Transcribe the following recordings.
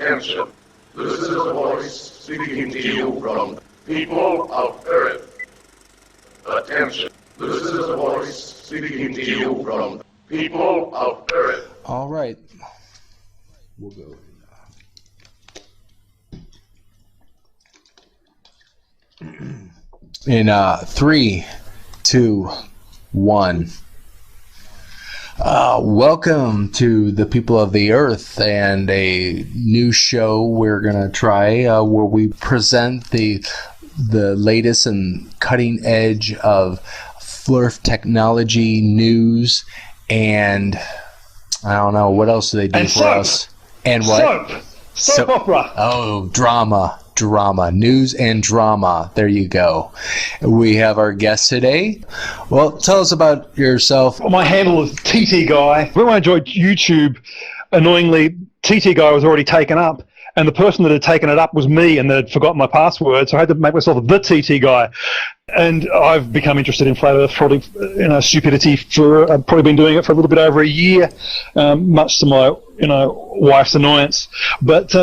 Attention. This is a voice speaking to you from people of Earth. Attention. This is a voice speaking to you from people of Earth. All right. We'll go. In 3, 2, 1. Welcome to the people of the Earth and a new show we're gonna try where we present the latest and cutting edge of Flerf technology news, and I don't know what else do they do and for soap. us. And what? Soap opera. Oh, drama, news and drama. There you go. We have our guest today. Well, tell us about yourself. Well, my handle is TTguy. When I joined YouTube, annoyingly, TTguy was already taken up, and the person that had taken it up was me, and they'd forgotten my password, so I had to make myself the TTguy. And I've become interested in flat Earth, probably, stupidity for. I've probably been doing it for a little bit over a year, much to my, wife's annoyance. But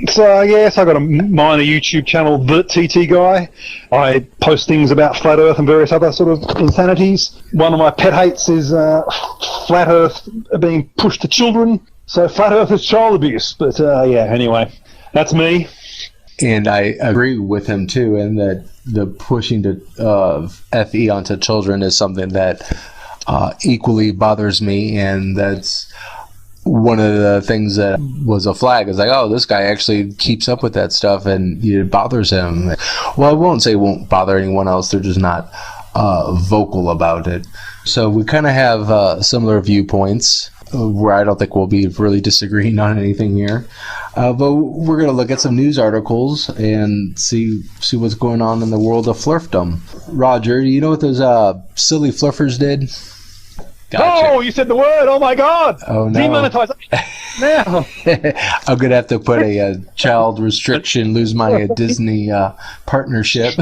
so yes, I got a minor YouTube channel, the TTguy. I post things about flat Earth and various other sort of insanities. One of my pet hates is flat Earth being pushed to children. So flat Earth is child abuse. But anyway, that's me. And I agree with him too, and that the pushing FE onto children is something that equally bothers me, and that's one of the things that was a flag. Is like, oh, this guy actually keeps up with that stuff, and it bothers him. Well, I won't say it won't bother anyone else. They're just not vocal about it. So we kind of have similar viewpoints, where I don't think we'll be really disagreeing on anything here. But we're going to look at some news articles and see what's going on in the world of Flerfdom. Roger, do you know what those silly Flerf'ers did? Gotcha. Oh, you said the word! Oh my God! Oh no! Demonetization now. I'm gonna have to put a child restriction, lose my Disney partnership.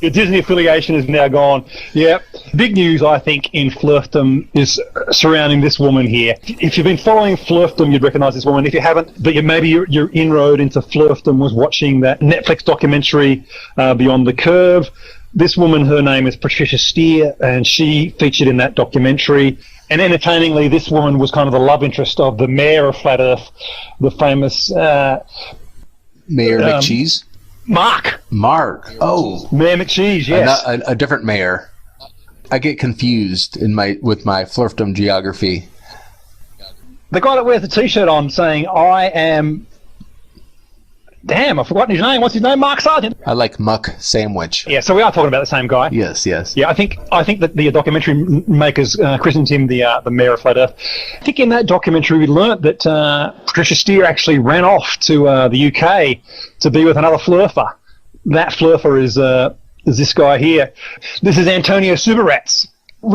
Your Disney affiliation is now gone. Yeah. Big news, I think, in Flerfdom is surrounding this woman here. If you've been following Flerfdom, you'd recognise this woman. If you haven't, but maybe your inroad into Flerfdom was watching that Netflix documentary, Beyond the Curve. This woman, her name is Patricia Steer, and she featured in that documentary. And entertainingly, this woman was kind of the love interest of the mayor of Flat Earth, the famous Mayor McCheese? Mark. Oh, Mayor McCheese, yes. A different mayor. I get confused with my Flerfdom geography. The guy that wears the T-shirt on saying, "I am." Damn, I've forgotten his name. What's his name? Mark Sargent. I like Muck Sandwich. Yeah, so we are talking about the same guy. Yes. Yeah, I think that the documentary makers christened him the mayor of Flat Earth. I think in that documentary we learnt that Patricia Steer actually ran off to the UK to be with another Flerfer. That Flerfer is this guy here. This is Antonio Subirats.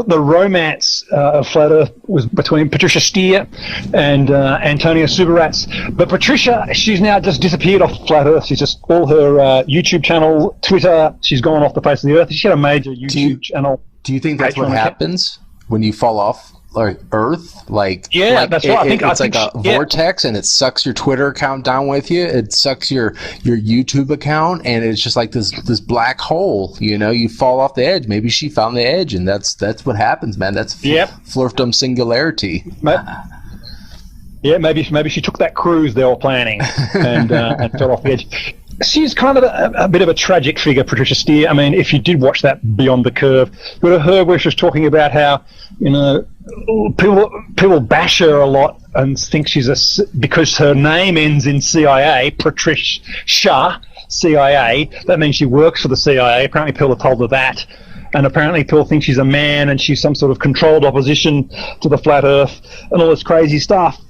The romance of Flat Earth was between Patricia Steer and Antonio Subirats. But Patricia, she's now just disappeared off Flat Earth. She's just, all her YouTube channel, Twitter, she's gone off the face of the earth. She had a major YouTube channel. Do you think that's what happens when you fall off Earth? That's right. I think it's like a vortex, and it sucks your Twitter account down with you. It sucks your YouTube account, and it's just like this black hole. You fall off the edge. Maybe she found the edge, and that's what happens, man. That's Flerfdom singularity. Maybe she took that cruise they were planning and fell off the edge. She's kind of a bit of a tragic figure, Patricia Steer. I mean, if you did watch that Beyond the Curve, you would have heard where she was talking about how, people bash her a lot and think she's because her name ends in CIA, Patricia CIA, that means she works for the CIA. Apparently people have told her that. And apparently people think she's a man and she's some sort of controlled opposition to the Flat Earth and all this crazy stuff.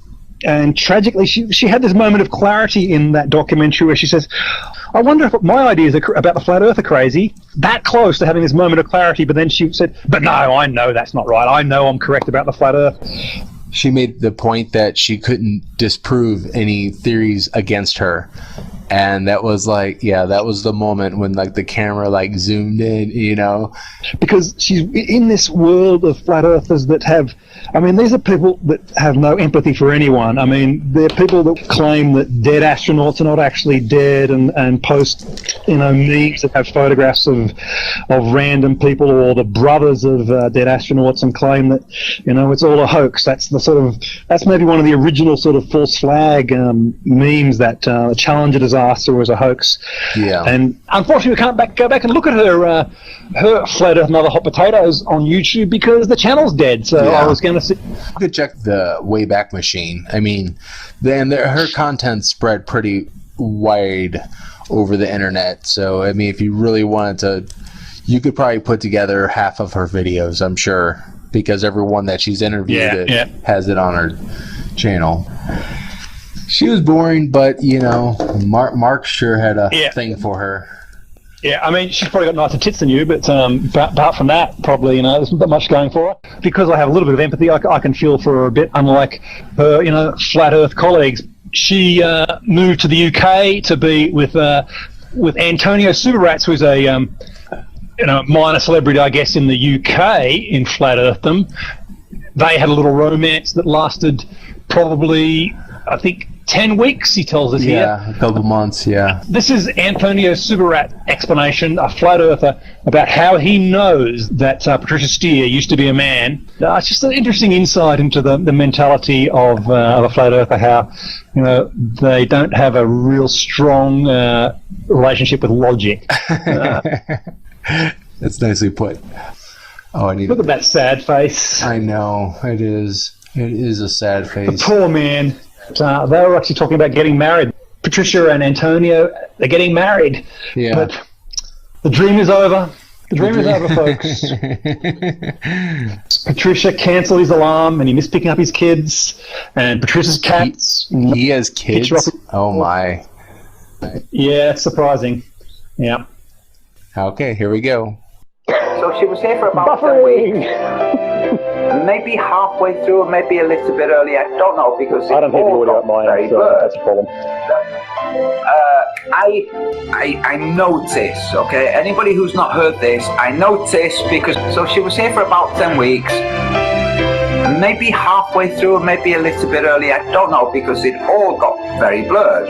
And tragically, she had this moment of clarity in that documentary where she says, I wonder if my ideas about the Flat Earth are crazy, that close to having this moment of clarity, but then she said, but no, I know that's not right. I know I'm correct about the Flat Earth. She made the point that she couldn't disprove any theories against her. And that was like, yeah, that was the moment when like the camera like zoomed in, you know, because she's in this world of flat earthers that have, I mean, these are people that have no empathy for anyone. I mean, they're people that claim that dead astronauts are not actually dead, and post, you know, memes that have photographs of random people or the brothers of dead astronauts, and claim that, you know, it's all a hoax. That's maybe one of the original sort of false flag memes that Challenger disaster was a hoax. Yeah. And unfortunately, we can't go back and look at her Flat Earth and Other Hot Potatoes on YouTube because the channel's dead. So Yeah. I was going to say, You could check the Wayback Machine. I mean, her content spread pretty wide over the internet. So, I mean, if you really wanted to, you could probably put together half of her videos, I'm sure, because everyone that she's interviewed has it on her channel. She was boring, but, you know, Mark sure had a thing for her. yeah, I mean, she's probably got nicer tits than you, but apart from that, probably, you know, there's not much going for her. Because I have a little bit of empathy, I can feel for her a bit, unlike her, you know, flat Earth colleagues. She moved to the UK to be with Antonio Subarats, who's a you know, minor celebrity, I guess, in the UK in flat Earthdom. They had a little romance that lasted probably, I think, 10 weeks, he tells us here. Yeah, a couple months, yeah. This is Antonio Subarat explanation, a flat earther, about how he knows that Patricia Steere used to be a man. It's just an interesting insight into the mentality of a flat earther, how, you know, they don't have a real strong relationship with logic. That's nicely put. Oh, I need. Look at that sad face. I know, it is. It is a sad face. The poor man. They were actually talking about getting married. Patricia and Antonio, they're getting married. Yeah. But the dream is over. The dream is over, folks. Patricia cancelled his alarm, and he missed picking up his kids. And Patricia's cats. He has kids? Oh, my. Yeah, it's surprising. Yeah. Okay, here we go. So she was here for about 10 weeks. Maybe halfway through, maybe a little bit early. I don't know, because I don't hear the audio at my end, so that's a problem. I notice, okay? Anybody who's not heard this, I notice because... So she was here for about 10 weeks. Maybe halfway through, maybe a little bit early. I don't know, because it all got very blurred.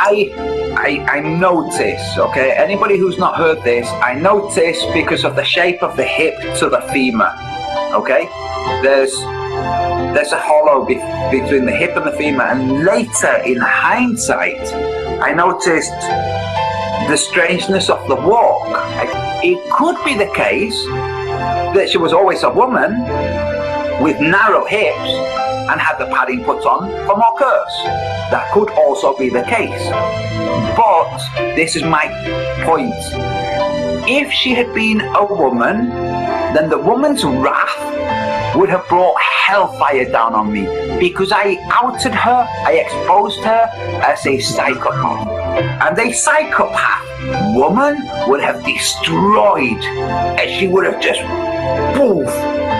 I notice, okay? Anybody who's not heard this, I notice because of the shape of the hip to the femur, okay? There's a hollow between the hip and the femur, and later, in hindsight, I noticed the strangeness of the walk. It could be the case that she was always a woman with narrow hips and had the padding put on for more curves. That could also be the case. But this is my point. If she had been a woman, then the woman's wrath would have brought hellfire down on me, because I outed her, I exposed her as a psychopath. And a psychopath woman would have destroyed, and she would have just poof,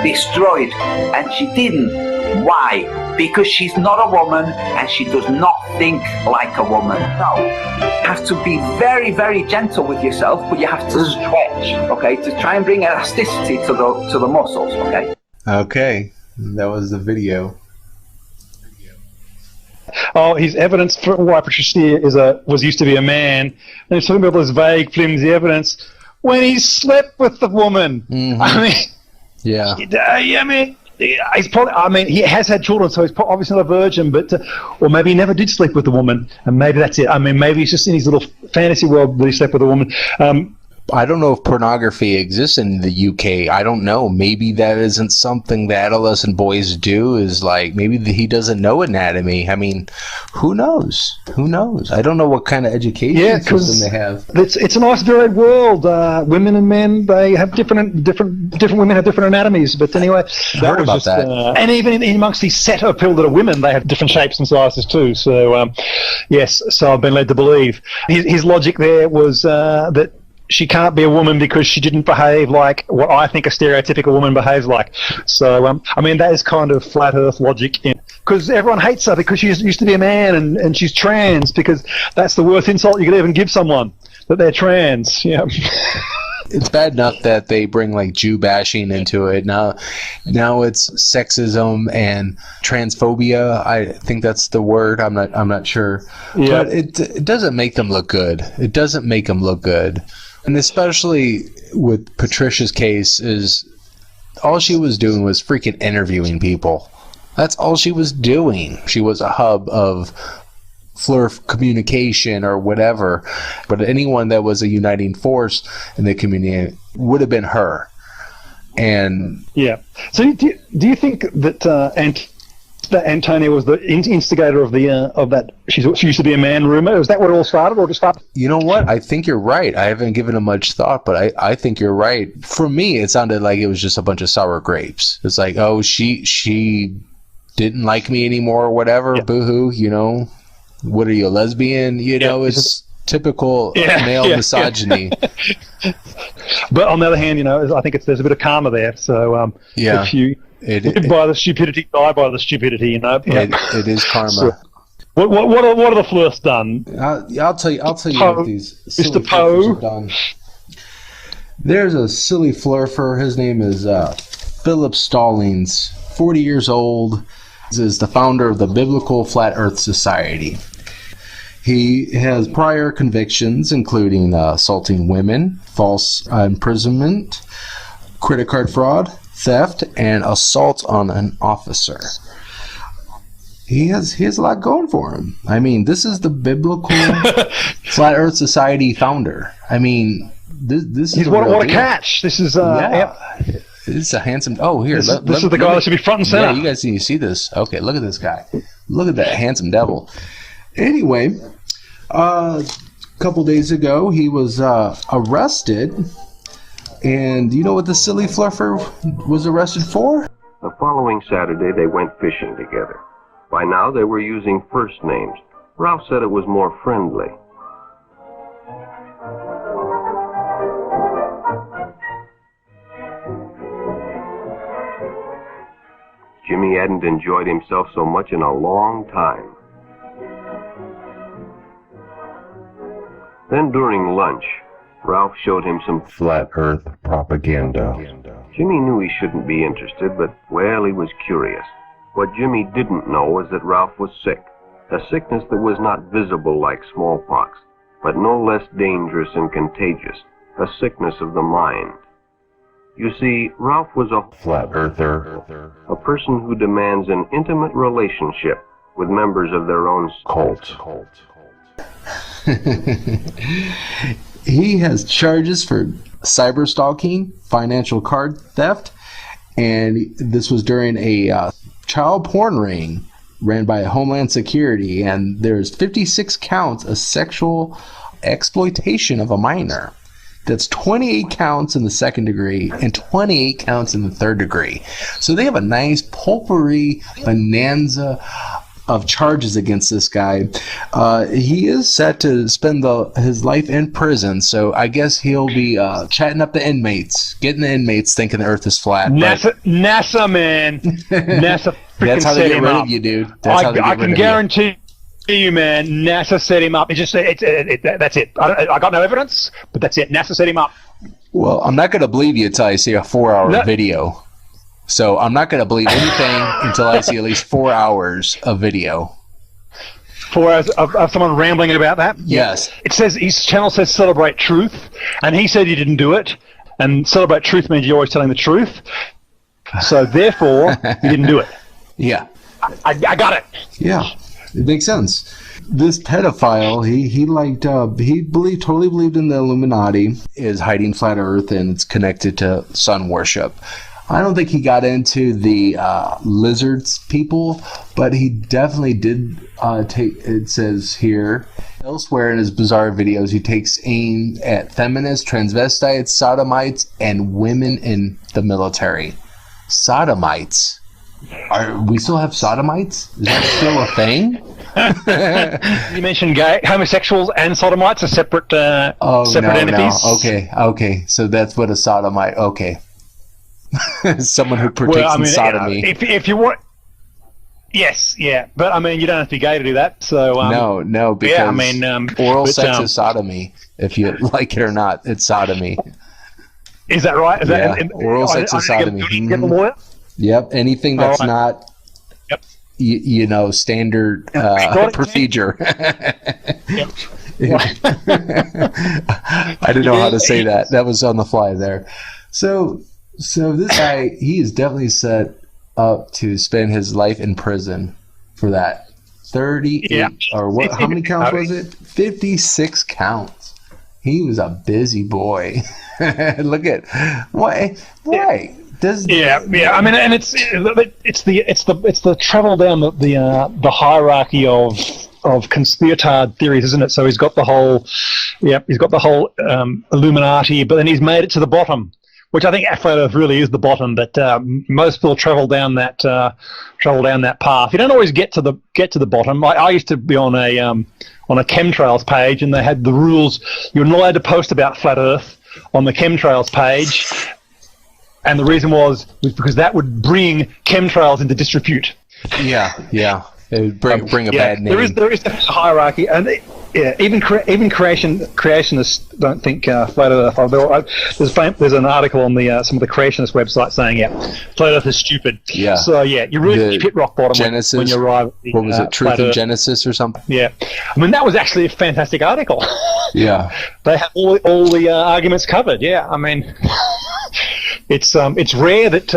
destroyed, and she didn't. Why? Because she's not a woman and she does not think like a woman. No. You have to be very, very gentle with yourself, but you have to stretch, okay, to try and bring elasticity to the muscles, okay? Okay, that was the video. Oh, his evidence for why Patricia Steere was used to be a man, and he's talking about this vague, flimsy evidence when he slept with the woman. Mm-hmm. I mean, yeah. I mean, he's probably. I mean, he has had children, so he's obviously not a virgin. But or maybe he never did sleep with a woman, and maybe that's it. I mean, maybe he's just in his little fantasy world that he slept with a woman. I don't know if pornography exists in the UK. I don't know. Maybe that isn't something that adolescent boys do. Is like maybe he doesn't know anatomy. I mean, who knows? Who knows? I don't know what kind of education system they have. It's a nice varied world. Women and men, they have different women have different anatomies. But anyway, heard about that. And even in amongst these set of people that are women, they have different shapes and sizes too. So yes, so I've been led to believe his logic there was that she can't be a woman because she didn't behave like what I think a stereotypical woman behaves like. So, I mean, that is kind of flat Earth logic. Because everyone hates her because she used to be a man and she's trans, because that's the worst insult you could even give someone, that they're trans. Yeah. It's bad enough that they bring like Jew bashing into it. Now it's sexism and transphobia. I think that's the word. I'm not sure. Yeah. But it doesn't make them look good. It doesn't make them look good. And especially with Patricia's case, is all she was doing was freaking interviewing people. That's all she was doing. She was a hub of Flerf communication or whatever, but anyone that was a uniting force in the community would have been her. And yeah. So do you think that that Antonia was the instigator of that she used to be a man rumor? Was that where it all started, or just started? You know what? I think you're right. I haven't given it much thought, but I think you're right. For me, it sounded like it was just a bunch of sour grapes. It's like, oh, she didn't like me anymore or whatever. Yeah. Boo-hoo, you know. What are you, a lesbian? You know, it's typical male misogyny. But on the other hand, you know, I think there's a bit of karma there. So if you live by the stupidity, die by the stupidity. You know, it is karma. So, what are the Flerf's done? I'll tell you what these Mr. Poe have done. There's a silly Flerfer. His name is Philip Stallings, 40 years old. He is the founder of the Biblical Flat Earth Society. He has prior convictions, including assaulting women, false imprisonment, credit card fraud, theft, and assault on an officer. He has a lot going for him. I mean, this is the Biblical Flat Earth Society founder. I mean, this is what a catch. This is This is a handsome. Oh, here. This is the guy that should be front and center. Yeah, you guys need to see this. Okay, look at this guy. Look at that handsome devil. Anyway, a couple days ago, he was arrested. And you know what the silly Flerfer was arrested for? The following Saturday, they went fishing together. By now, they were using first names. Ralph said it was more friendly. Jimmy hadn't enjoyed himself so much in a long time. Then during lunch, Ralph showed him some flat earth propaganda. Jimmy knew he shouldn't be interested, but, well, he was curious. What Jimmy didn't know was that Ralph was sick, a sickness that was not visible like smallpox, but no less dangerous and contagious, a sickness of the mind. You see, Ralph was a flat earther, a person who demands an intimate relationship with members of their own cult. He has charges for cyber stalking, financial card theft, and this was during a child porn ring ran by Homeland Security, and there's 56 counts of sexual exploitation of a minor. That's 28 counts in the second degree and 28 counts in the third degree. So they have a nice potpourri bonanza of charges against this guy. He is set to spend his life in prison, so I guess he'll be chatting up the inmates, getting the inmates thinking the earth is flat. NASA, man. NASA freaking That's how they get rid up. of you, dude. That's how they get I rid can of guarantee you, man, NASA set him up. It just that's it. I got no evidence, but that's it. NASA set him up. Well, I'm not going to believe you until I see a 4-hour video. So I'm not going to believe anything until I see at least 4 hours of video. 4 hours of someone rambling about that? Yes. It says, his channel says celebrate truth, and he said he didn't do it. And celebrate truth means you're always telling the truth. So therefore, he didn't do it. Yeah. I got it. Yeah. It makes sense. This pedophile, he totally believed in the Illuminati, is hiding flat Earth, and it's connected to sun worship. I don't think he got into the lizards people, but he definitely did take, it says here, elsewhere in his bizarre videos, he takes aim at feminists, transvestites, sodomites, and women in the military. Sodomites? We still have sodomites? Is that still a thing? You mentioned homosexuals and sodomites are separate separate entities. No. Okay. So that's what a sodomite. Okay. Someone who partakes in sodomy. If you want. Yes, yeah, but I mean, you don't have to be gay to do that. So no, because oral sex is sodomy. If you like it or not, it's sodomy. Is that right? Oral sex is sodomy. Get a lawyer? Yep, anything that's not, standard procedure. Yep. I didn't know how to say that. That was on the fly there. So this guy, he is definitely set up to spend his life in prison for that. 38 or what? How many counts was it? 56 counts. He was a busy boy. Look at why. I mean, and it's the travel down the hierarchy of conspiratard theories, isn't it? So he's got the whole Illuminati, but then he's made it to the bottom, which I think Flat Earth really is the bottom. But most people travel down that path. You don't always get to the bottom. I used to be on a chemtrails page, and they had the rules. You're not allowed to post about Flat Earth on the chemtrails page, and the reason was because that would bring chemtrails into disrepute. Yeah. It would bring a bad name. There is a hierarchy, and even creationists don't think Flat Earth. There's an article on some of the creationist websites saying Flat Earth is stupid. Yeah. So you really hit rock bottom Genesis, when you arrive at the, what was it? Truth in Genesis or something? Yeah. I mean, that was actually a fantastic article. Yeah. They have all the arguments covered. Yeah. I mean. It's rare that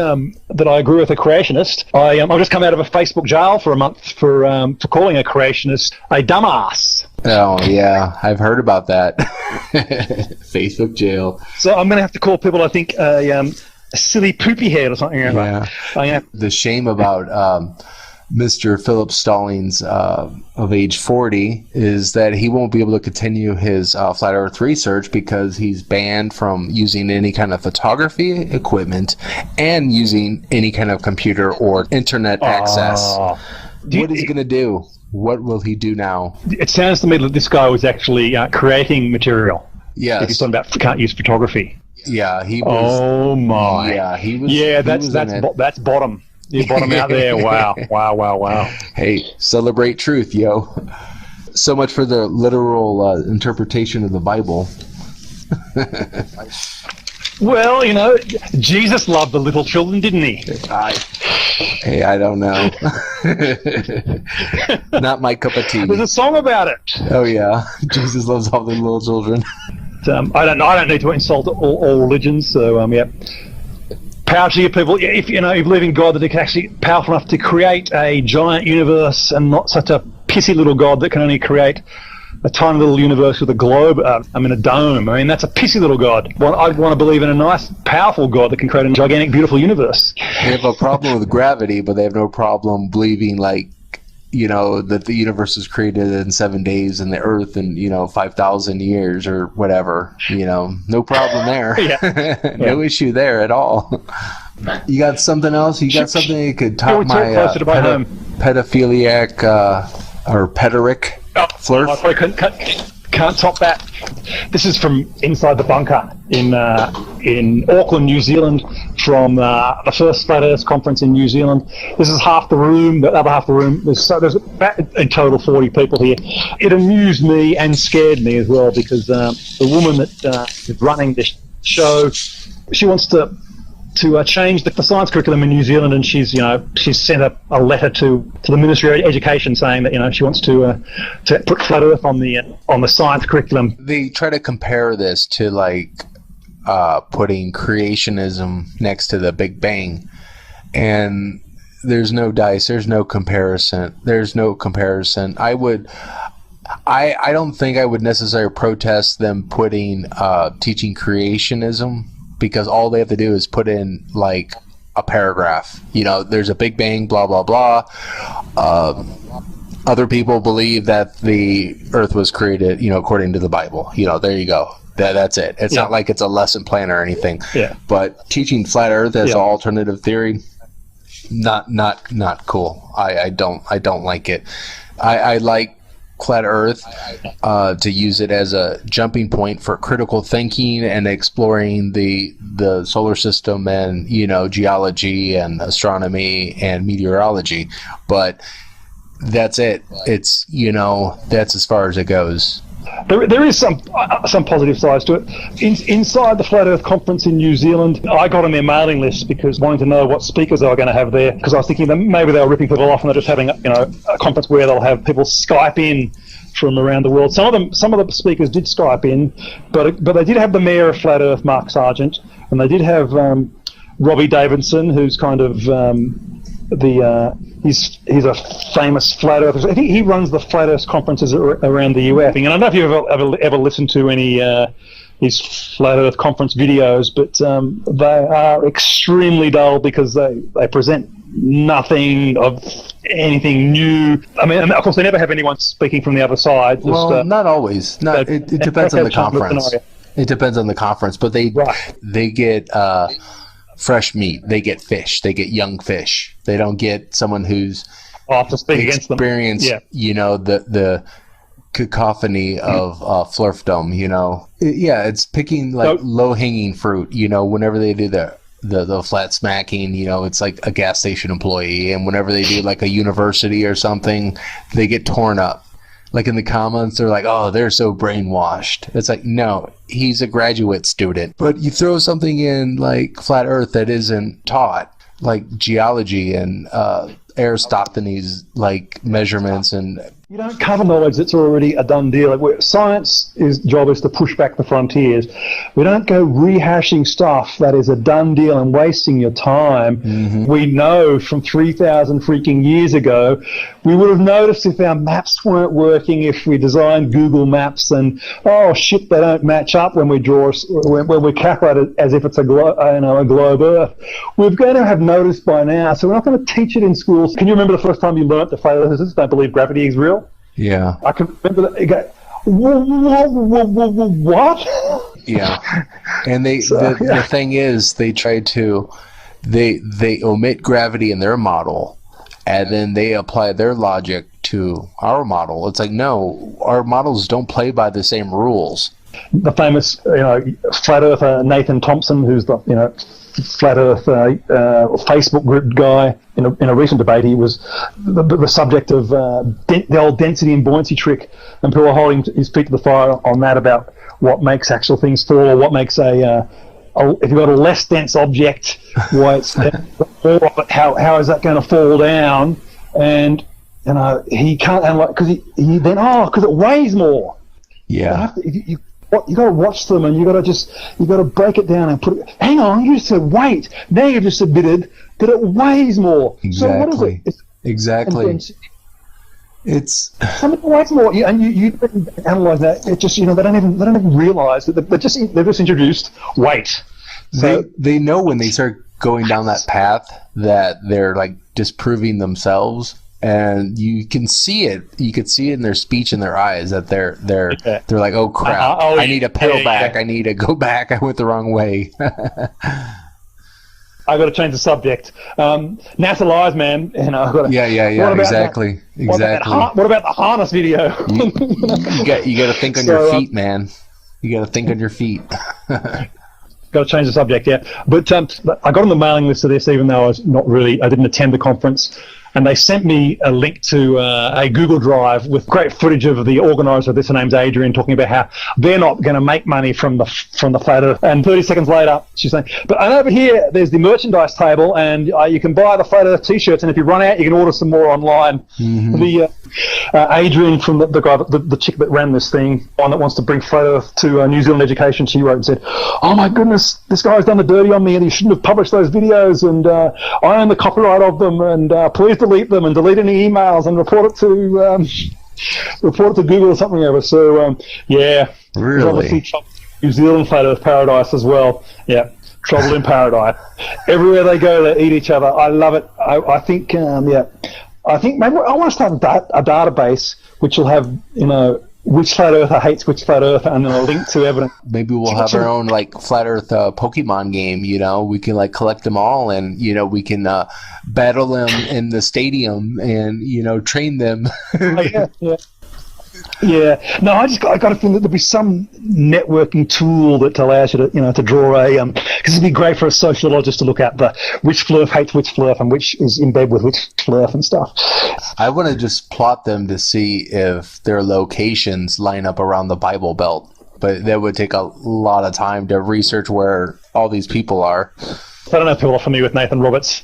I agree with a creationist. I've just come out of a Facebook jail for a month for calling a creationist a dumbass. Oh yeah, I've heard about that. Facebook jail. So I'm going to have to call people, I think, a silly poopy head or something. Yeah. The shame about Mr. Philip Stallings of age 40 is that he won't be able to continue his Flat Earth research because he's banned from using any kind of photography equipment and using any kind of computer or internet access. What is he going to do? What will he do now? It sounds to me that this guy was actually creating material. Yes. If he's talking about can't use photography. Yeah, he was. Oh my. Yeah, he was. Yeah, that's bottom. You bottom out there. Wow. Hey, celebrate truth, yo. So much for the literal interpretation of the Bible. Well, Jesus loved the little children, didn't he? I don't know. Not my cup of tea. There's a song about it. Oh yeah, Jesus loves all the little children. I don't need to insult all religions, so yeah. Power to you people. If you believe in God, that He can actually powerful enough to create a giant universe and not such a pissy little God that can only create a tiny little universe with a globe, a dome. I mean, that's a pissy little God. I'd want to believe in a nice, powerful God that can create a gigantic, beautiful universe. They have a problem with gravity, but they have no problem believing, that the universe was created in 7 days and the Earth in, 5,000 years or whatever. No problem there. No issue there at all. You got something else? You got something that could top my pedophiliac or pederic? Flerf? I probably can't top that. This is from inside the bunker in Auckland, New Zealand, from the first Flat Earth conference in New Zealand. This is half the room. The other half of the room, there's about in total 40 people here. It amused me and scared me as well because the woman that is running this show, she wants to change the science curriculum in New Zealand, and she's sent a letter to the Ministry of Education saying that she wants to put Flat Earth on the science curriculum. They try to compare this to putting creationism next to the Big Bang, and there's no dice. There's no comparison. I don't think I would necessarily protest them putting teaching creationism. Because all they have to do is put in a paragraph. There's a Big Bang, blah, blah, blah. Other people believe that the Earth was created, according to the Bible. There you go. That's it. It's not like it's a lesson plan or anything. Yeah. But teaching Flat Earth as an alternative theory, not cool. I don't like it. I like Flat Earth to use it as a jumping point for critical thinking and exploring the solar system and, you know, geology and astronomy and meteorology. But that's it. It's, you know, that's as far as it goes. There is some positive sides to it. Inside the Flat Earth Conference in New Zealand, I got on their mailing list because wanting to know what speakers they were going to have there, because I was thinking that maybe they were ripping people off and they're just having a conference where they'll have people Skype in from around the world. Some of the speakers did Skype in, but they did have the mayor of Flat Earth, Mark Sargent, and they did have Robbie Davidson, who's kind of he's a famous flat earther. I think he runs the Flat Earth conferences around the US. And I don't know if you've ever listened to any his Flat Earth conference videos, but they are extremely dull because they present nothing of anything new. I mean, and of course, they never have anyone speaking from the other side. Well, not always. No, it depends on the conference. It depends on the conference, but they get fresh meat. They get fish. They get young fish. They don't get someone who's experienced, you know, the cacophony of flerfdom, you know. It's picking like low-hanging fruit, you know, whenever they do the flat smacking, you know, it's like a gas station employee, and whenever they do like a university or something, they get torn up. Like in the comments, they're like, oh, they're so brainwashed. It's like, no, he's a graduate student. But you throw something in like Flat Earth that isn't taught, like geology and Aristophanes' like measurements, and you don't cover knowledge that's already a done deal. Science's job is to push back the frontiers. We don't go rehashing stuff that is a done deal and wasting your time. Mm-hmm. We know from 3,000 freaking years ago, we would have noticed if our maps weren't working, if we designed Google Maps and, oh shit, they don't match up when we when we calculate it as if it's a globe Earth. We're going to have noticed by now, so we're not going to teach it in schools. Can you remember the first time you learnt that physicists don't believe gravity is real? Yeah. I can remember that. You go, what? Yeah. And the thing is, they try to, they omit gravity in their model, and then they apply their logic to our model. It's like, no, our models don't play by the same rules. The famous, flat earther Nathan Thompson, who's the, Flat Earth Facebook group guy, in a recent debate, he was the subject of the old density and buoyancy trick, and people are holding his feet to the fire on that about what makes actual things fall, or what makes if you've got a less dense object, why it's how is that going to fall down? And he can't, and because because it weighs more. Yeah. You got to watch them, and you got to break it down and put it. Hang on, you just said weight. Now you've just admitted that it weighs more. Exactly. So what is it? Exactly. It's something weighs more, and you analyze that. It just they don't even realize that they've just introduced weight. So they know when they start going down that path that they're like disproving themselves. And you can see it. You could see it in their speech and their eyes that they're like, oh crap! I need to pedal back. I need to go back. I went the wrong way. I got to change the subject. NASA lies, man. Yeah. Exactly. What about the harness video? you got to think on your feet, man. You got to think on your feet. Got to change the subject, yeah. But I got on the mailing list of this, even though I didn't attend the conference. And they sent me a link to a Google Drive with great footage of the organizer of this. Her name's Adrian, talking about how they're not going to make money from the Flat Earth. And 30 seconds later, she's saying, but over here, there's the merchandise table, and you can buy the Flat Earth T-shirts, and if you run out, you can order some more online. Mm-hmm. The Adrian from the guy, the chick that ran this thing, one that wants to bring Flat Earth to New Zealand education, she wrote and said, oh my goodness, this guy's done the dirty on me, and he shouldn't have published those videos, and I own the copyright of them, and please delete them and delete any emails and report it to Google or something ever. So really, obviously New Zealand Flat Earth paradise as well. Yeah, trouble in paradise. Everywhere they go, they eat each other. I love it. I think I think maybe I want to start a database which will have which flat earther hates which flat earther, and then a link to evidence. Maybe we'll have our own like flat Earth Pokemon game. You know, we can like collect them all, and you know, we can battle them in the stadium, and you know, train them. Yeah. No, I got to think that there'll be some networking tool that allows you to, to draw a because it'd be great for a sociologist to look at which Flerf hates which Flerf and which is in bed with which Flerf and stuff. I want to just plot them to see if their locations line up around the Bible Belt, but that would take a lot of time to research where all these people are. I don't know if people are familiar with Nathan Roberts.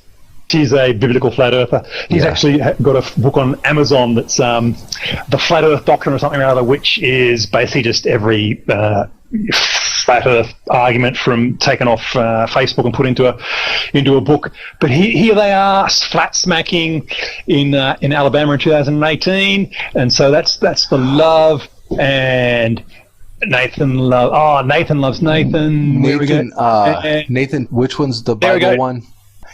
He's a biblical flat earther. He's actually got a book on Amazon that's the Flat Earth Doctrine or something or other, which is basically just every flat Earth argument from taken off Facebook and put into a book. But here they are, flat smacking in Alabama in 2018, and so that's the love. And Nathan loves Nathan. Nathan, which one's the Bible one?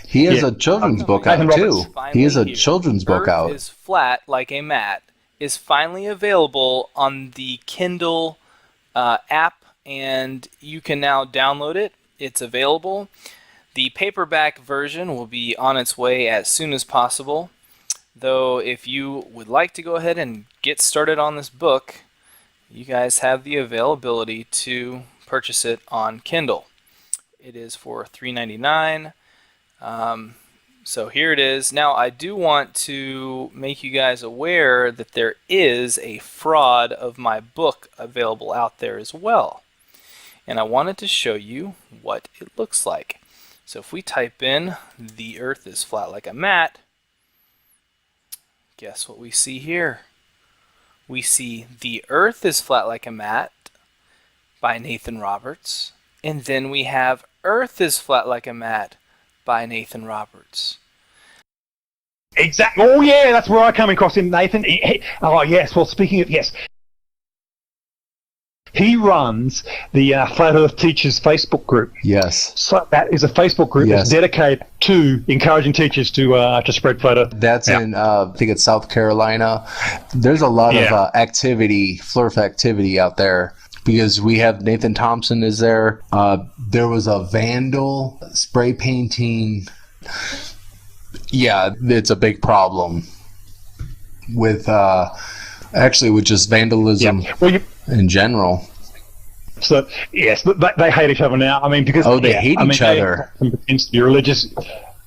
He has a children's book out, too. He has a children's book out. Earth is Flat Like a Mat is finally available on the Kindle app, and you can now download it. It's available. The paperback version will be on its way as soon as possible, though if you would like to go ahead and get started on this book, you guys have the availability to purchase it on Kindle. It is for $3.99. So here it is. Now I do want to make you guys aware that there is a fraud of my book available out there as well. And I wanted to show you what it looks like. So if we type in "The Earth is Flat Like a Mat," guess what we see here? We see "The Earth is Flat Like a Mat" by Nathan Roberts, and then we have "Earth is Flat Like a Mat" by Nathan Roberts. Exactly. Oh yeah, that's where I come across him, Nathan. Oh yes. Well, speaking of he runs the Flat Earth Teachers Facebook group. Yes. So that is a Facebook group that's dedicated to encouraging teachers to spread Flat Earth. That's in I think it's South Carolina. There's a lot of activity, Flerf activity out there. Because we have Nathan Thompson is there. There was a vandal spray painting. Yeah, it's a big problem with with just vandalism in general. So yes, they hate each other now. I mean, because they hate each other. Against the religious.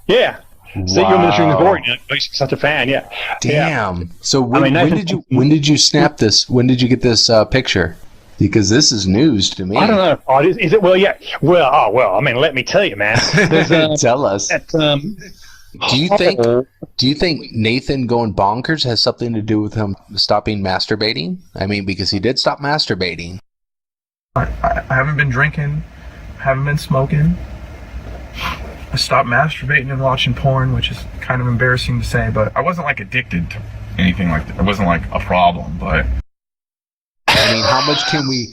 Yeah. Wow. See, you're ministering the glory. You're such a fan. Yeah. Damn. Yeah. So when did you snap this? When did you get this picture? Because this is news to me. I don't know. Oh, is it? Well, yeah. Well. I mean, let me tell you, man. Tell us. Do you think Nathan going bonkers has something to do with him stopping masturbating? I mean, because he did stop masturbating. I haven't been drinking, haven't been smoking. I stopped masturbating and watching porn, which is kind of embarrassing to say, but I wasn't like addicted to anything like that. It wasn't like a problem, but. I mean, how much can we?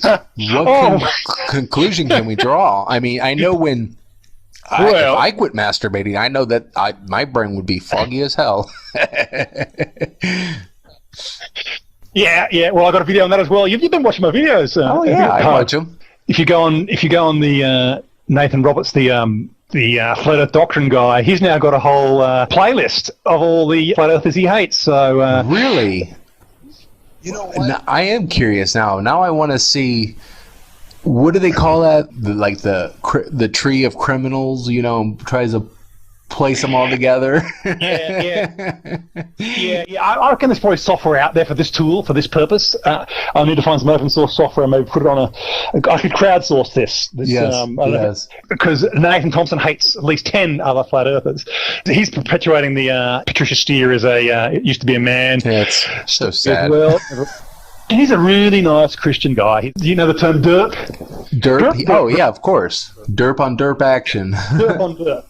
Conclusion can we draw? I mean, I know when if I quit masturbating, I know that my brain would be foggy as hell. Yeah. Well, I got a video on that as well. You've been watching my videos. I watch them. If you go on the Nathan Roberts, the Flat Earth Doctrine guy, he's now got a whole playlist of all the Flat Earthers he hates. So really. You know what? Now, I am curious now. Now I want to see, what do they call that? The tree of criminals, tries to place them all together. Yeah. I reckon there's probably software out there for this tool, for this purpose. I'll need to find some open source software and maybe put it on I could crowdsource this. Yes. Because Nathan Thompson hates at least 10 other flat earthers. He's perpetuating the Patricia Steere as used to be a man. Yeah, it's so sad. Well, he's a really nice Christian guy. Do you know the term derp? Derp? Oh, yeah, of course. Derp on derp action. Derp on derp.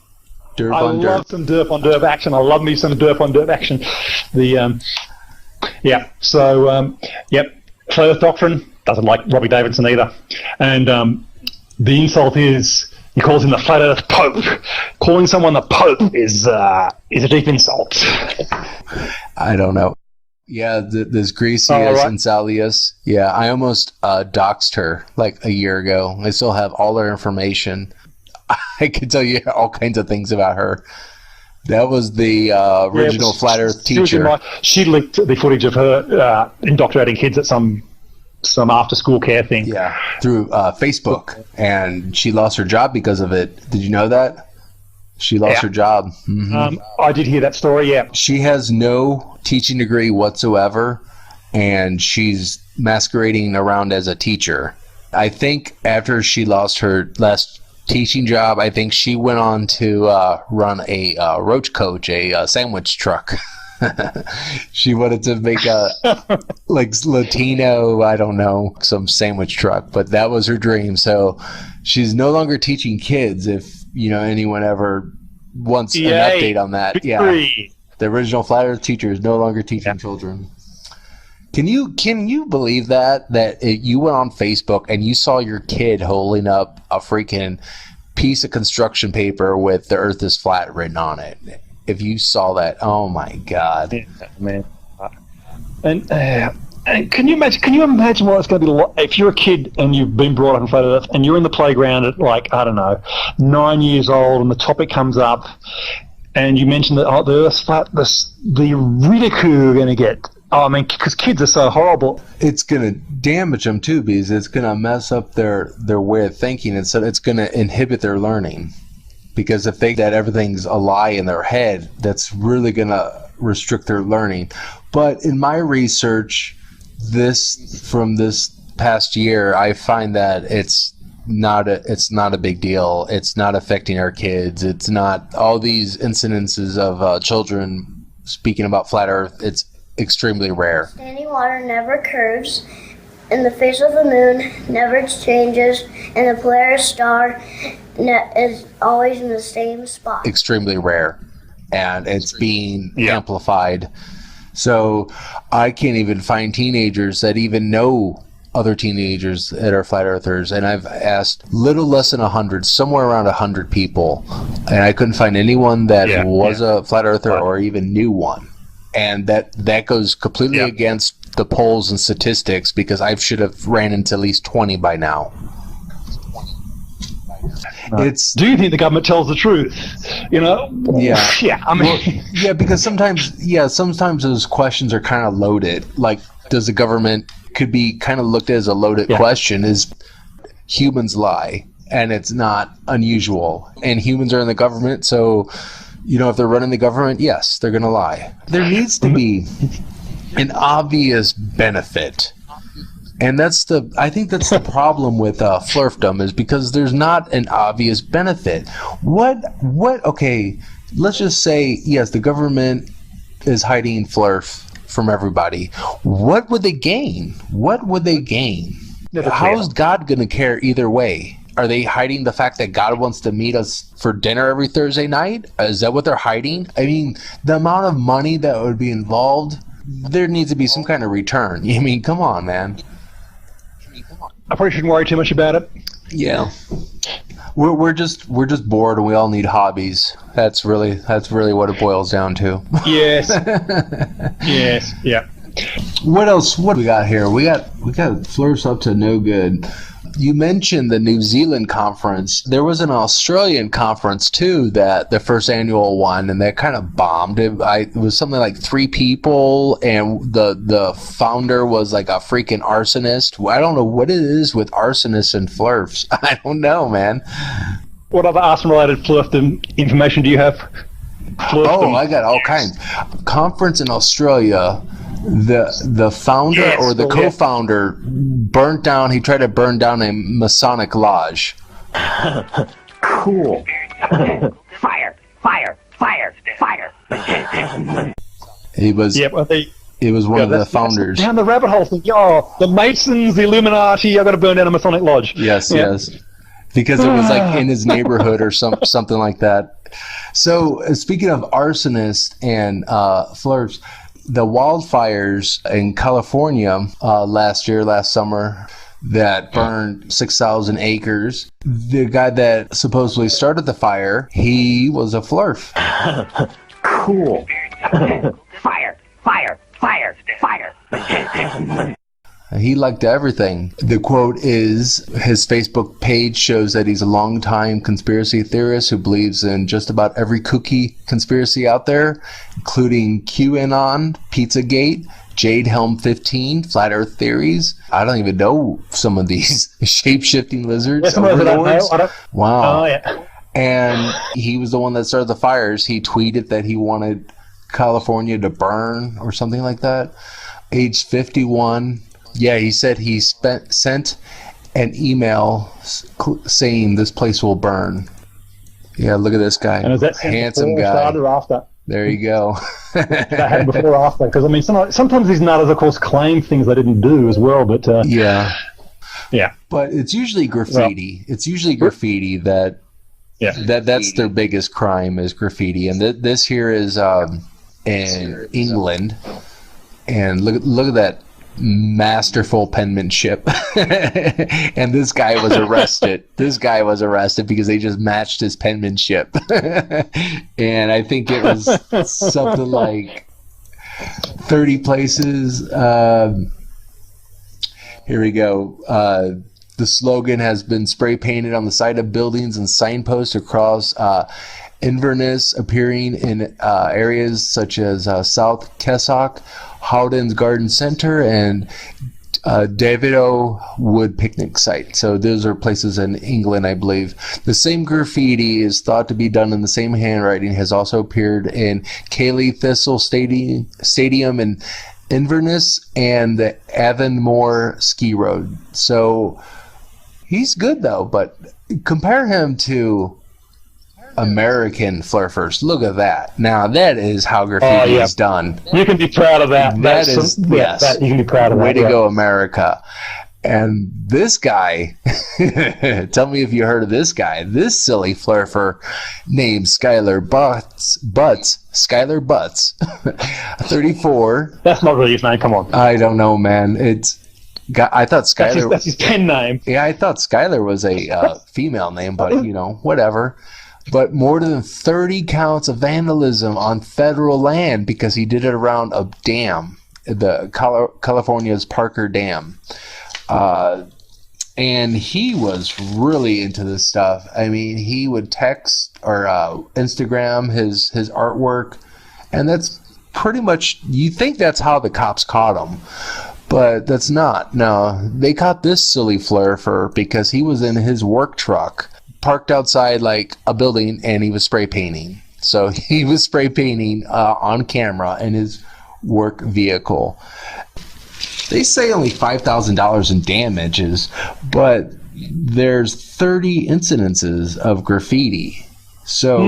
I love some derp on derp action. I love me some derp on derp action. Flat Earth Doctrine doesn't like Robbie Davidson either. And the insult is he calls him the Flat Earth Pope. Calling someone the Pope is a deep insult. I don't know. Yeah, this Gracias right. and Salias. Yeah, I almost doxed her like a year ago. I still have all her information. I could tell you all kinds of things about her. That was the original Flat Earth teacher. She leaked the footage of her indoctrinating kids at some after-school care thing. Yeah, through Facebook, and she lost her job because of it. Did you know that? She lost her job. Mm-hmm. I did hear that story, yeah. She has no teaching degree whatsoever, and she's masquerading around as a teacher. I think after she lost her last teaching job, I think she went on to run a roach coach, a sandwich truck. She wanted to make a like Latino, I don't know, some sandwich truck, but that was her dream. So she's no longer teaching kids. If anyone ever wants an update on that, the original Flat Earth teacher is no longer teaching children. Can you believe that you went on Facebook and you saw your kid holding up a freaking piece of construction paper with "the Earth is flat" written on it? If you saw that, oh my God, man! And can you imagine what it's going to be like if you're a kid and you've been brought up in Flat Earth and you're in the playground at, like, I don't know, 9 years old, and the topic comes up and you mention that the Earth's flat, the ridicule you're going to get. Oh, I mean, because kids are so horrible. It's going to damage them too, because it's going to mess up their way of thinking, and so it's going to inhibit their learning. Because if they think that everything's a lie in their head, that's really going to restrict their learning. But in my research, from this past year, I find that it's not a big deal. It's not affecting our kids. It's not all these incidences of children speaking about Flat Earth. It's extremely rare. Standing water never curves, and the face of the moon never changes, and the Polaris star is always in the same spot. Extremely rare, and it's being amplified. So I can't even find teenagers that even know other teenagers that are flat earthers, and I've asked little less than 100, somewhere around 100 people, and I couldn't find anyone that was a flat earther or even knew one. And that goes completely against the polls and statistics, because I should have ran into at least 20 by now. Do you think the government tells the truth? Yeah. I mean, because sometimes those questions are kind of loaded. Like, does the government could be kind of looked at as a loaded question? Is humans lie, and it's not unusual, and humans are in the government, so. If they're running the government, yes, they're going to lie. There needs to be an obvious benefit. And I think that's the problem with Flerfdom, is because there's not an obvious benefit. Okay, let's just say, yes, the government is hiding Flerf from everybody. What would they gain? How is God going to care either way? Are they hiding the fact that God wants to meet us for dinner every Thursday night? Is that what they're hiding? I mean, the amount of money that would be involved, there needs to be some kind of return. I mean, come on, man. I probably shouldn't worry too much about it. Yeah. We're just bored, and we all need hobbies. That's really what it boils down to. Yes. Yes. Yeah. What else? What do we got here? We got Flerf's up to no good. You mentioned the New Zealand conference. There was an Australian conference too, that the first annual one, and that kind of bombed. It was something like 3 people, and the founder was like a freaking arsonist. I don't know what it is with arsonists and Flerfs. I don't know, man. What other arson-related Flerfdom information do you have? Oh, I got all kinds. Conference in Australia. The founder or the co-founder burnt down. He tried to burn down a Masonic lodge. Cool. Fire! He was. He was one of the founders. Down the rabbit hole thing. The Masons, the Illuminati. I've got to burn down a Masonic lodge. Yes. Because it was like in his neighborhood or something like that. So speaking of arsonists and Flerfs. The wildfires in California last summer that burned 6,000 acres. The guy that supposedly started the fire, he was a Flerf. Cool. Fire! He liked everything. The quote is, his Facebook page shows that he's a longtime conspiracy theorist who believes in just about every kooky conspiracy out there, including QAnon, Pizzagate, Jade Helm 15, Flat Earth theories. I don't even know some of these shape-shifting lizards. Overlords. Wow. Oh, yeah. And he was the one that started the fires. He tweeted that he wanted California to burn or something like that. Age 51. Yeah, he said he sent an email saying this place will burn. Yeah, look at this guy. And is that handsome guy? Started or after? There you go. That happened before or after? Because I mean, sometimes these nutters, of course, claim things they didn't do as well. But yeah. But it's usually graffiti. It's usually graffiti that's their biggest crime is graffiti. And this here is in England. And look at that masterful penmanship. And this guy was arrested. Because they just matched his penmanship. And I think it was something like 30 places. Here we go. The slogan has been spray painted on the side of buildings and signposts across Inverness, appearing in areas such as South Kessock, Howden's Garden Center, and Davido Wood Picnic Site. So those are places in England, I believe. The same graffiti is thought to be done in the same handwriting, has also appeared in Cayley Thistle Stadium in Inverness and the Avonmore Ski Road. So he's good though, but compare him to American Flerf'ers. Look at that. Now that is how graffiti is done. You can be proud of that. Yes. You can be proud of that. Way to go, America. And this guy, tell me if you heard of this guy. This silly Flerf'er named Skylar Butts, 34. That's not really his name. Come on. I don't know, man. I thought Skylar. That's his pen name. Yeah, I thought Skylar was a female name, but whatever. But more than 30 counts of vandalism on federal land because he did it around a dam, the California's Parker Dam. And he was really into this stuff. I mean, he would text or Instagram his artwork, and that's pretty much, you think that's how the cops caught him. But that's not. No, they caught this silly Flerf'er because he was in his work truck, parked outside like a building, and he was spray painting. So he was spray painting on camera in his work vehicle. They say only $5,000 in damages, but there's 30 incidences of graffiti. So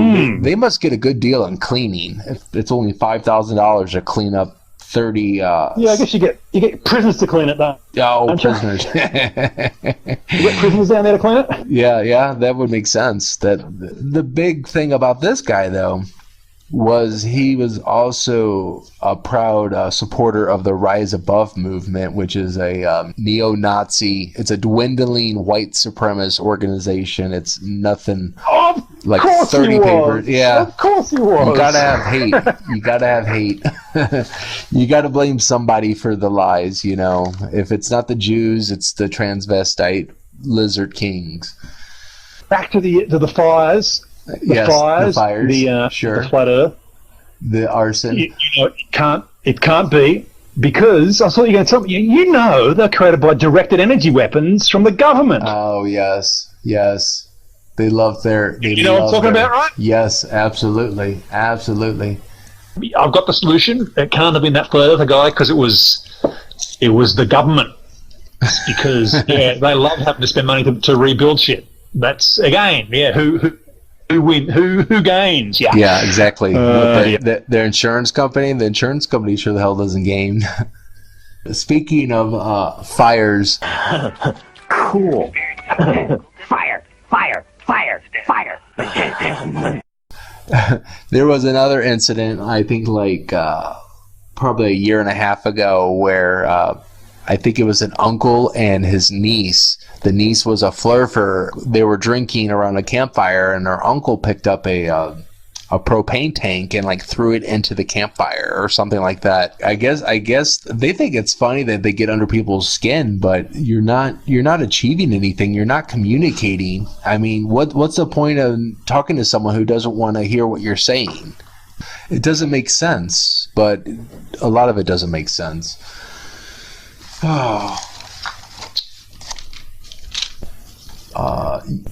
they must get a good deal on cleaning if it's only $5,000 to clean up 30. Yeah, I guess you get prisoners to clean it, though. Oh, prisoners. You get prisoners down there to clean it? Yeah, that would make sense. That the big thing about this guy, though, was he was also a proud supporter of the Rise Above movement, which is a neo-Nazi. It's a dwindling white supremacist organization. It's nothing like 30 papers. Yeah, of course he was. You gotta have hate. You gotta blame somebody for the lies. You know, if it's not the Jews, it's the transvestite lizard kings. Back to the fires. The fires, sure. The flat Earth, the arson. It can't be, because I thought you were going to tell me. You know, they're created by directed energy weapons from the government. Oh yes, they love their. You know what I'm talking about, right? Yes, absolutely. I've got the solution. It can't have been that flat Earth guy because it was the government. Because they love having to spend money to rebuild shit. That's again, who gains? Yeah, exactly. Their insurance company. The insurance company sure the hell doesn't gain. Speaking of fires. Cool. Fire. There was another incident, I think like probably a year and a half ago, where I think it was an uncle and his niece. The niece was a Flerf'er. They were drinking around a campfire, and her uncle picked up a a propane tank and like threw it into the campfire or something like that. I guess they think it's funny that they get under people's skin, but you're not achieving anything. You're not communicating. I mean, what's the point of talking to someone who doesn't want to hear what you're saying? It doesn't make sense, but a lot of it doesn't make sense.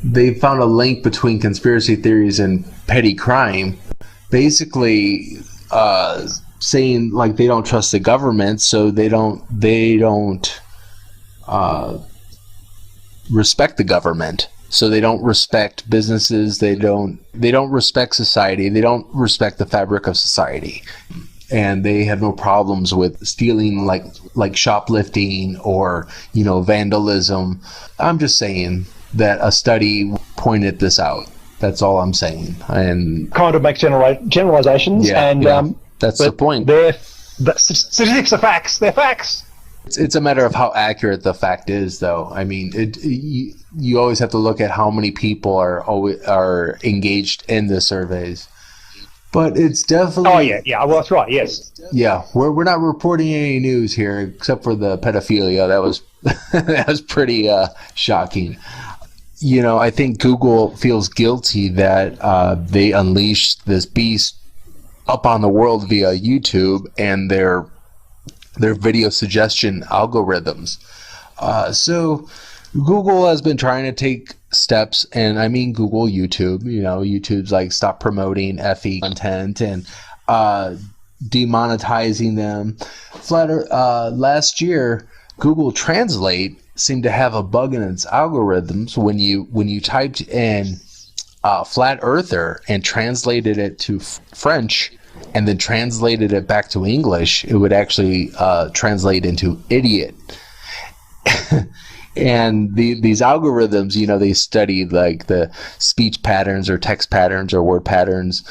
They found a link between conspiracy theories and petty crime, basically saying like they don't trust the government, so they don't respect the government. So they don't respect businesses. They don't respect society. They don't respect the fabric of society. And they have no problems with stealing, like shoplifting or vandalism. I'm just saying that a study pointed this out. That's all I'm saying. And kind of makes generalizations. That's the point. Statistics are facts. They're facts. It's a matter of how accurate the fact is, though. I mean, you always have to look at how many people are engaged in the surveys. But it's definitely... Oh, yeah. Well, that's right, yes. Yeah, we're not reporting any news here, except for the pedophilia. That was that was pretty shocking. I think Google feels guilty that they unleashed this beast up on the world via YouTube and their video suggestion algorithms. So Google has been trying to take steps, and I mean Google, YouTube. YouTube's like stop promoting FE content and demonetizing them. Last year, Google Translate seemed to have a bug in its algorithms when you typed in flat earther and translated it to French and then translated it back to English, it would actually translate into idiot. And these algorithms, they study like the speech patterns or text patterns or word patterns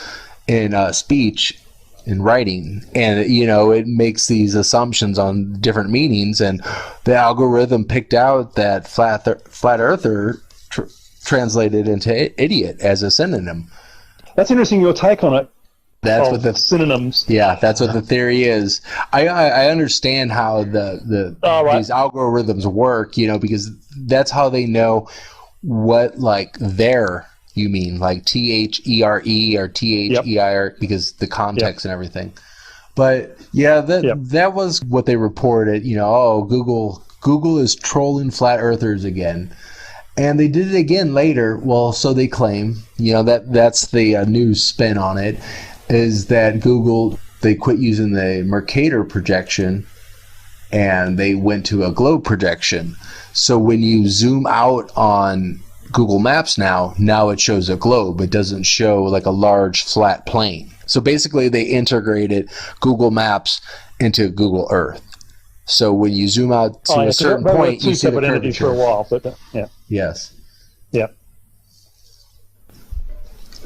in speech in writing, and it makes these assumptions on different meanings, and the algorithm picked out that flat earther translated into idiot as a synonym. That's interesting, your take on it. That's what the synonyms. Yeah, that's what the theory is. I understand how these algorithms work, because that's how they know what like there you mean, like THERE or THEIR, because the context and everything. But yeah, that was what they reported. Google is trolling flat earthers again. And they did it again later. Well, so they claim. That's the news spin on it. Is that Google, they quit using the Mercator projection and they went to a globe projection. So when you zoom out on Google Maps now it shows a globe. It doesn't show like a large flat plane. So basically they integrated Google Maps into Google Earth. So when you zoom out to a certain point, you see the curvature. For a while, but yeah. Yes. Yeah.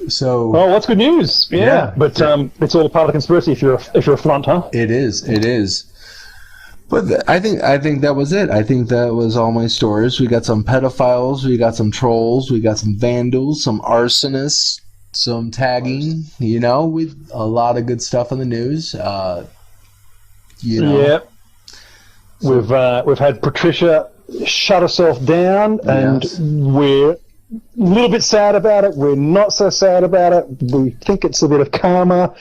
So, well, that's good news. Yeah, but it's all part of the conspiracy. If you're a flaunt, huh? It is. But I think that was it. I think that was all my stories. We got some pedophiles, we got some trolls, we got some vandals, some arsonists, some tagging. With a lot of good stuff in the news. Yeah. We've had Patricia shut herself down, and we're a little bit sad about it. We're not so sad about it. We think it's a bit of karma.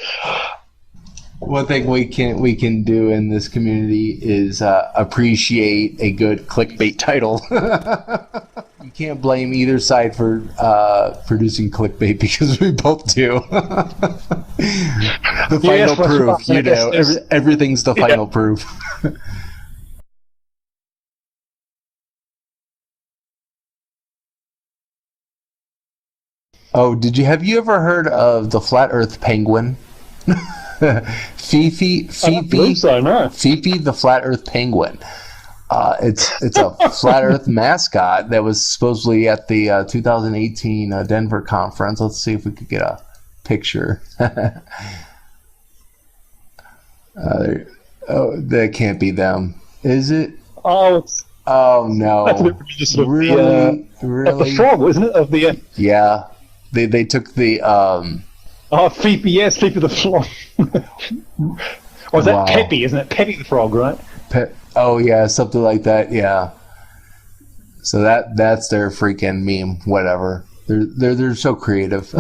One thing we can do in this community is appreciate a good clickbait title. You can't blame either side for producing clickbait, because we both do. The final proof, everything's the final proof. Oh, have you ever heard of the flat Earth penguin? Fifi, the flat Earth penguin. It's a flat Earth mascot that was supposedly at the 2018 Denver conference. Let's see if we could get a picture. That can't be them, is it? Oh no! That's a bit just really, of the frog, isn't it? Yeah. They took the Oh, Feepy, yes, Feepy the Frog. Or is that Wow. Peppy, isn't it? Peppy the Frog, right? Oh yeah, something like that. Yeah. So that's their freaking meme. Whatever. They're so creative.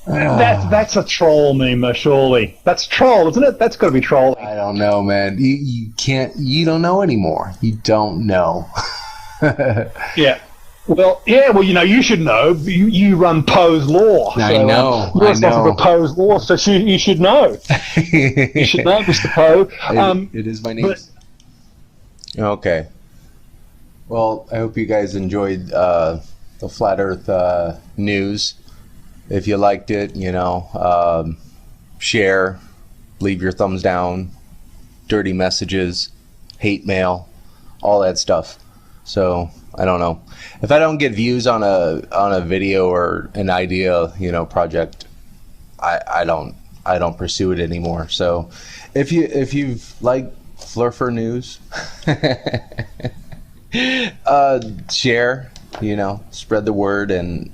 That's a troll meme, though, surely. That's troll, isn't it? That's got to be trolling. I don't know, man. You can't. You don't know anymore. You don't know. Yeah. Well, you should know. You run PoE's law. I know. You're I responsible know. for PoE's law, so you should know. You should know, Mr. Poe. It is my name. Okay. Well, I hope you guys enjoyed the Flat Earth news. If you liked it, share, leave your thumbs down, dirty messages, hate mail, all that stuff. So I don't know. If I don't get views on a video or an idea, project, I don't pursue it anymore. So if you've liked Flerf'er news, share, spread the word, and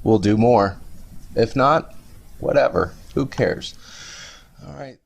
we'll do more. If not, whatever. Who cares? All right.